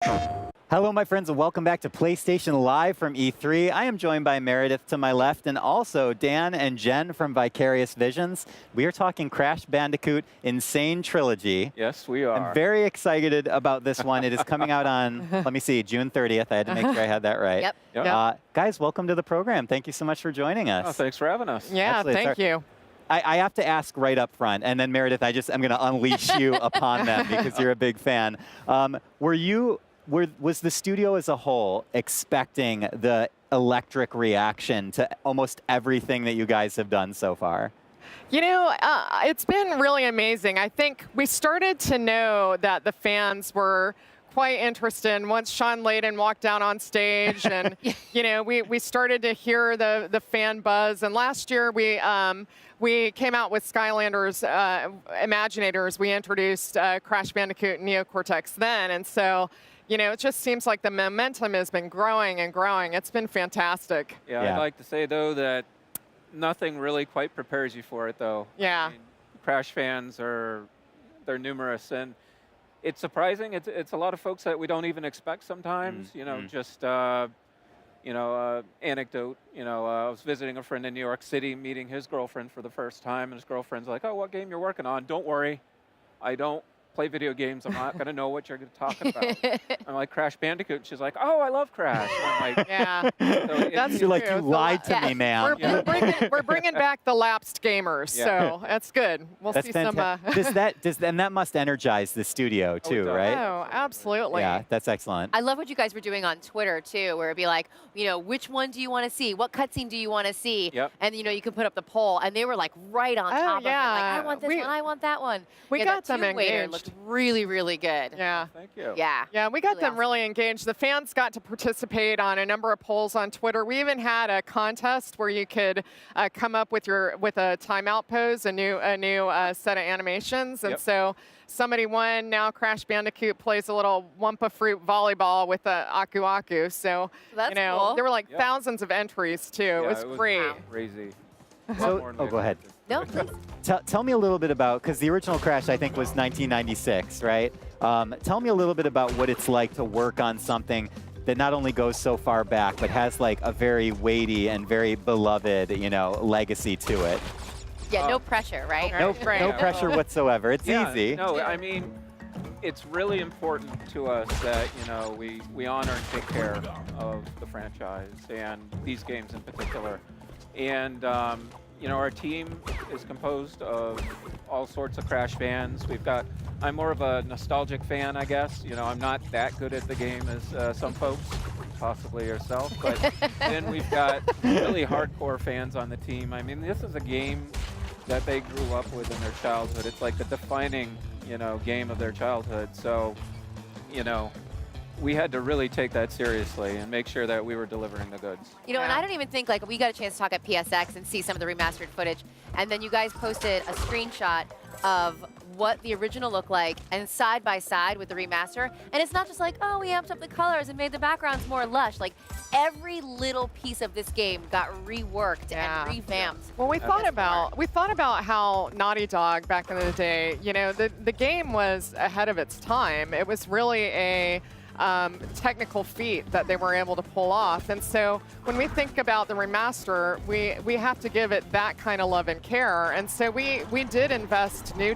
Hello, my friends, and welcome back to PlayStation Live from E3. I am joined by Meredith to my left and also Dan and Jen from Vicarious Visions. We are talking Crash Bandicoot N Sane Trilogy. Yes, we are. I'm very excited about this one. It is coming out on, let me see, June 30th. I had to make sure I had that right. Yep. Guys, welcome to the program. Thank you so much for joining us. Oh, thanks for having us. Yeah, Absolutely. thank you. I have to ask right up front, and then Meredith, I'm going to unleash you upon them because you're a big fan. Was the studio as a whole expecting the electric reaction to almost everything that you guys have done so far? You know, it's been really amazing. I think we started to know that the fans were quite interested once Sean Layden walked down on stage, and you know, we started to hear the fan buzz. And last year we came out with Skylanders Imaginators. We introduced Crash Bandicoot Neo Cortex then, and so. You know, it just seems like the momentum has been growing and growing. It's been fantastic. Yeah, I'd like to say, though, that nothing really quite prepares you for it, though. Yeah. I mean, Crash fans they're numerous, and it's surprising. It's a lot of folks that we don't even expect sometimes. You know, just, anecdote. You know, I was visiting a friend in New York City, meeting his girlfriend for the first time, and his girlfriend's like, oh, what game you're working on? Don't worry. I don't play video games. I'm not going to know what you're talking about. I'm like, Crash Bandicoot. She's like, oh, I love Crash. And I'm like, yeah. So That's You're like, you lied to me, man. We're bringing back the lapsed gamers, so that's good. We'll see some. And that must energize the studio too, right? Oh, absolutely. Yeah, that's excellent. I love what you guys were doing on Twitter too, where it'd be like, you know, which one do you want to see? What cutscene do you want to see? Yep. And you know, you can put up the poll, and they were like right on top of it. Like, I want this one, I want that one. We got them engaged. Looked really, really good. Yeah. Thank you. Yeah. Yeah, we got them really engaged. The fans got to participate on a number of polls on Twitter. We even had a contest where you could come up with a timeout pose, a new set of animations, and so somebody won. Now Crash Bandicoot plays a little Wumpa Fruit volleyball with a Aku Aku. So that's you know, cool. there were like thousands of entries too. Yeah, it was great. Crazy. So, go ahead. No, please. Tell me a little bit about, because the original Crash, I think, was 1996, right? Tell me a little bit about what it's like to work on something that not only goes so far back, but has like a very weighty and very beloved, you know, legacy to it. Yeah, no pressure, right? No pressure whatsoever. It's easy. No, I mean, it's really important to us that, you know, we honor and take care of the franchise and these games in particular. And, you know, our team is composed of all sorts of Crash fans. I'm more of a nostalgic fan, I guess. You know, I'm not that good at the game as some folks, possibly yourself. But then we've got really hardcore fans on the team. I mean, this is a game that they grew up with in their childhood. It's like the defining, you know, game of their childhood. So, you know, we had to really take that seriously and make sure that we were delivering the goods. You know, and I don't even think, like, we got a chance to talk at PSX and see some of the remastered footage, and then you guys posted a screenshot of what the original looked like and side by side with the remaster. And it's not just like, oh, we amped up the colors and made the backgrounds more lush. Like, every little piece of this game got reworked and revamped. Well, we thought about how Naughty Dog back in the day, you know, the game was ahead of its time. It was really a technical feat that they were able to pull off. And so when we think about the remaster, we have to give it that kind of love and care. And so we did invest new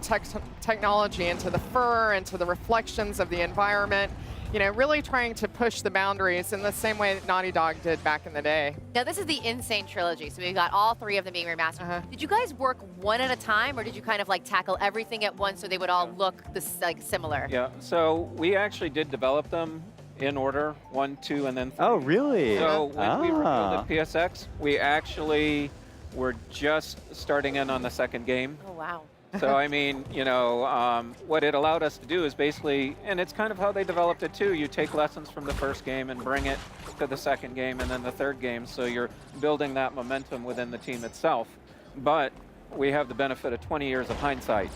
technology into the fur, into the reflections of the environment, you know, really trying to push the boundaries in the same way that Naughty Dog did back in the day. Now, this is the N Sane Trilogy, so we've got all three of them being remastered. Did you guys work one at a time, or did you kind of like tackle everything at once so they would all look like similar? Yeah, so we actually did develop them in order, 1, 2, and then 3. Oh, really? So when we revealed at PSX, we actually were just starting in on the second game. Oh, wow. So, I mean, you know, what it allowed us to do is basically, and it's kind of how they developed it too, you take lessons from the first game and bring it to the second game and then the third game, so you're building that momentum within the team itself. But we have the benefit of 20 years of hindsight.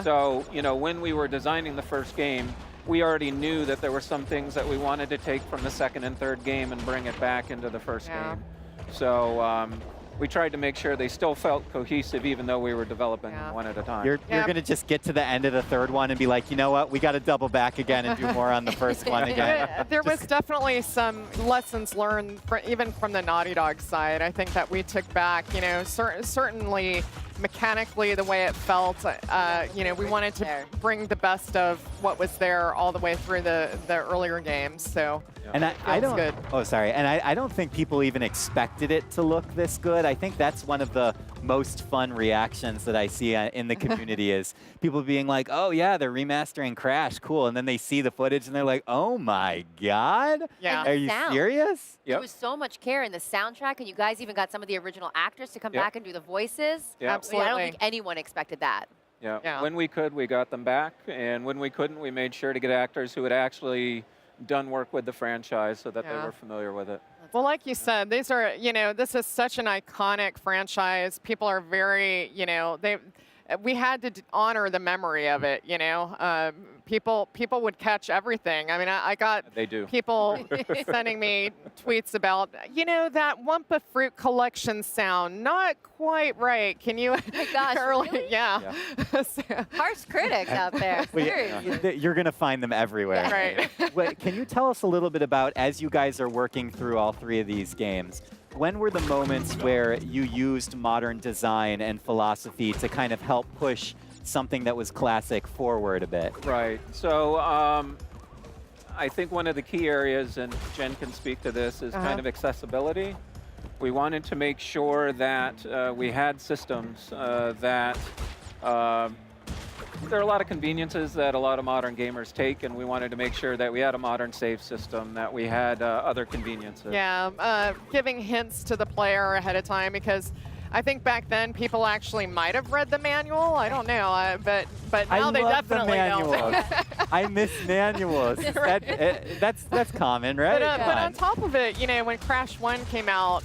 So, you know, when we were designing the first game, we already knew that there were some things that we wanted to take from the second and third game and bring it back into the first game. So, we tried to make sure they still felt cohesive, even though we were developing them one at a time. You're going to just get to the end of the third one and be like, you know what, we got to double back again and do more on the first one again. There was definitely some lessons learned, even from the Naughty Dog side. I think that we took back, you know, certainly mechanically the way it felt. You know, we wanted to bring the best of what was there all the way through the earlier games. So. And I don't. Good. Oh, sorry. And I don't think people even expected it to look this good. I think that's one of the most fun reactions that I see in the community is people being like, "Oh yeah, they're remastering Crash, cool," and then they see the footage and they're like, "Oh my God, yeah, are you serious?" Yep. There was so much care in the soundtrack, and you guys even got some of the original actors to come back and do the voices. Yep. Absolutely. I don't think anyone expected that. Yeah. When we could, we got them back, and when we couldn't, we made sure to get actors who had actually done work with the franchise so that they were familiar with it. Well, like you said, these are, you know, this is such an iconic franchise. People are very, you know, we had to honor the memory of it, you know. People would catch everything. I mean, I got people sending me tweets about, you know, that Wumpa Fruit Collection sound, not quite right. Can you? Oh my gosh, really? Yeah. So, harsh critics out there. You're going to find them everywhere. Yeah. Right. Wait, can you tell us a little bit about, as you guys are working through all three of these games, when were the moments where you used modern design and philosophy to kind of help push something that was classic forward a bit? Right. So I think one of the key areas, and Jen can speak to this, is kind of accessibility. We wanted to make sure that we had systems that there are a lot of conveniences that a lot of modern gamers take, and we wanted to make sure that we had a modern save system, that we had other conveniences. Yeah, giving hints to the player ahead of time, because I think back then people actually might have read the manual. I don't know, but now they definitely don't. I miss manuals. That's common, right? But on top of it, you know, when Crash 1 came out,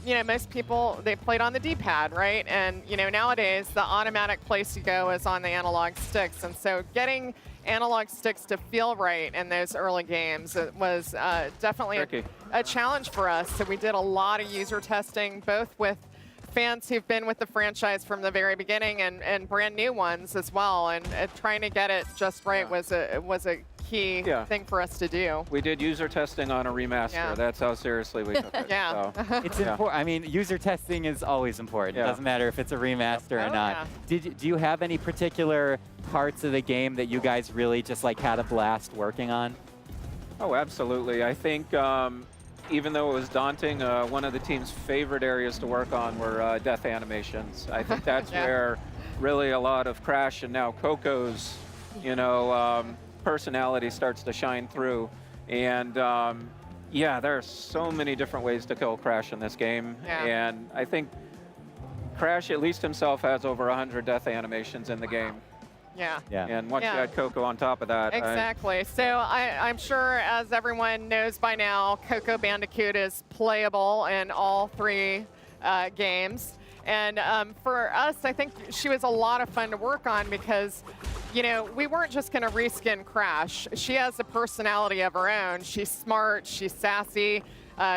you know, most people, they played on the D-pad, right? And, you know, nowadays the automatic place to go is on the analog sticks. And so getting analog sticks to feel right in those early games, it was definitely a challenge for us. So we did a lot of user testing, both with fans who've been with the franchise from the very beginning and brand new ones as well, and trying to get it just right was a key thing for us to do. We did user testing on a remaster. Yeah. That's how seriously we took it. Yeah. So. It's important. I mean, user testing is always important. It doesn't matter if it's a remaster or not. Do you have any particular parts of the game that you guys really just like had a blast working on? Oh, absolutely. I think even though it was daunting, one of the team's favorite areas to work on were death animations. I think that's where really a lot of Crash and now Coco's, you know, personality starts to shine through. And yeah, there are so many different ways to kill Crash in this game. And I think Crash, at least himself, has over 100 death animations in the game. Yeah. And once you add Coco on top of that. Exactly. So I'm sure, as everyone knows by now, Coco Bandicoot is playable in all three games. And for us, I think she was a lot of fun to work on because, you know, we weren't just going to reskin Crash. She has a personality of her own. She's smart. She's sassy.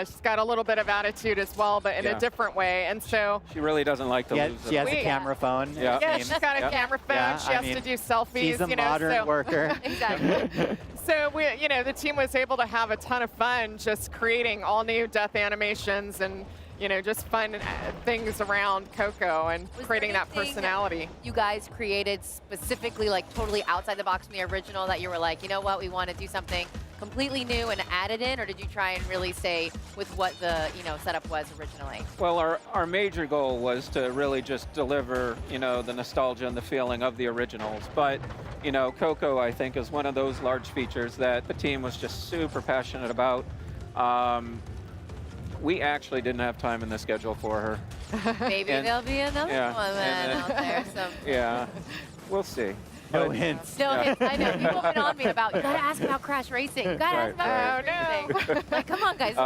She's got a little bit of attitude as well, but in a different way. And so she really doesn't like to lose. She has a camera phone. Yeah, she's got a camera phone. She has to do selfies. She's a modern worker. Exactly. So we, you know, the team was able to have a ton of fun just creating all new death animations and, you know, just fun things around Coco and creating that personality. You guys created specifically, like, totally outside the box from the original that you were like, you know what, we want to do something completely new and add it in, or did you try and really stay with what the, you know, setup was originally? Well, our major goal was to really just deliver, you know, the nostalgia and the feeling of the originals. But, you know, Coco, I think, is one of those large features that the team was just super passionate about. We actually didn't have time in the schedule for her. Maybe there'll be another one then out there. Yeah, we'll see. No hints. No hints. I know. People have been on me about, you got to ask about Crash Racing. You got to ask about Crash Racing. Like, come on, guys.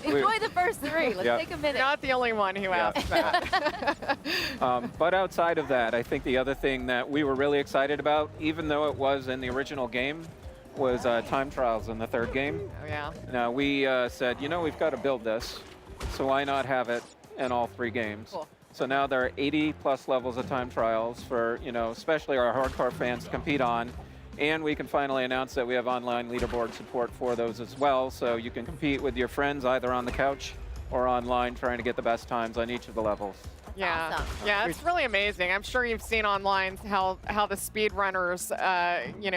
Enjoy the first three. Let's take a minute. You're not the only one who asked that. But outside of that, I think the other thing that we were really excited about, even though it was in the original game, was time trials in the third game. Oh, yeah. Now, we said, you know, we've got to build this, so why not have it in all 3 games. Cool. So now there are 80 plus levels of time trials for, especially our hardcore fans to compete on. And we can finally announce that we have online leaderboard support for those as well. So you can compete with your friends either on the couch or online trying to get the best times on each of the levels. Yeah, Awesome. yeah, it's really amazing. I'm sure you've seen online how the speedrunners,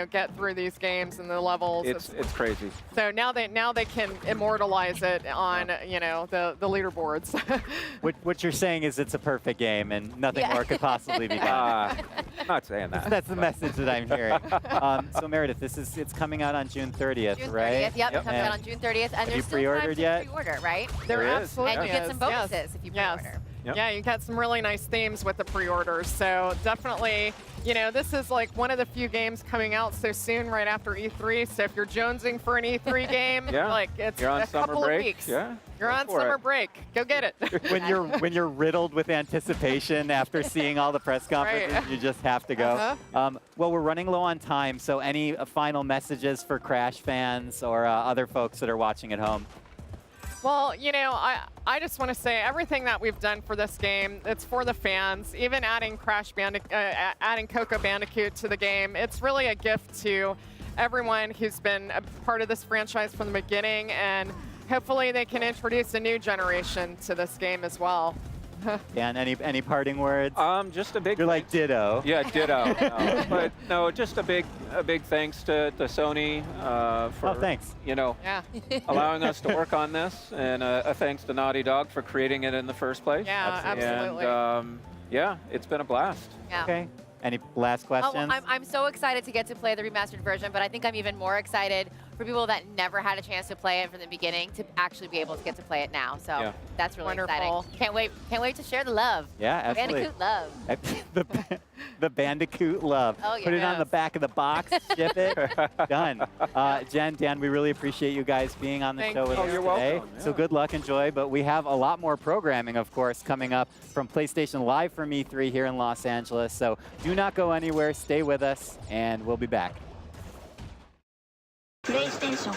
get through these games and the levels. It's crazy. So now they can immortalize it on the leaderboards. What you're saying is it's a perfect game and nothing Yeah. more could possibly be done. I'm not saying that. That's the message that I'm hearing. So Meredith, it's coming out on June 30th, June 30th, right? yep, it comes And out on June 30th, and have you there's still time pre-ordered to yet? pre-order, right? There There is. absolutely And you get is, some yes. bonuses if you Yes. pre-order. Yep. Yeah, you got some really nice themes with the pre-orders. So definitely, this is like one of the few games coming out so soon, right after E3. So if you're jonesing for an E3 game, Yeah. like it's You're on a summer couple break. of weeks. Yeah. You're go on for summer it. break. Go get it. when you're riddled with anticipation after seeing all the press conferences, Right. you just have to go. Well, we're running low on time, so any final messages for Crash fans or other folks that are watching at home? Well, I just want to say everything that we've done for this game, it's for the fans. Even adding adding Coco Bandicoot to the game, it's really a gift to everyone who's been a part of this franchise from the beginning, and hopefully they can introduce a new generation to this game as well. Dan, any parting words? Just a big. You're like ditto. Yeah, ditto. No, but no, just a big thanks to Sony for thanks. Yeah. allowing us to work on this, and a thanks to Naughty Dog for creating it in the first place. Yeah, absolutely. And yeah, it's been a blast. Yeah. Okay. Any last questions? I'm so excited to get to play the remastered version, but I think I'm even more excited for people that never had a chance to play it from the beginning to actually be able to get to play it now. So Yeah. that's really Wonderful. exciting. Can't wait to share the love. Yeah, absolutely. Bandicoot love. the Bandicoot love. Oh, yeah. Put it on the Yes. back of the box, ship it, done. Jen, Dan, we really appreciate you guys being on the Thank show with you. us Oh, you're today. welcome, So yeah. good luck, enjoy. But we have a lot more programming, of course, coming up from PlayStation Live from E3 here in Los Angeles. So do not go anywhere. Stay with us, and we'll be back. PlayStation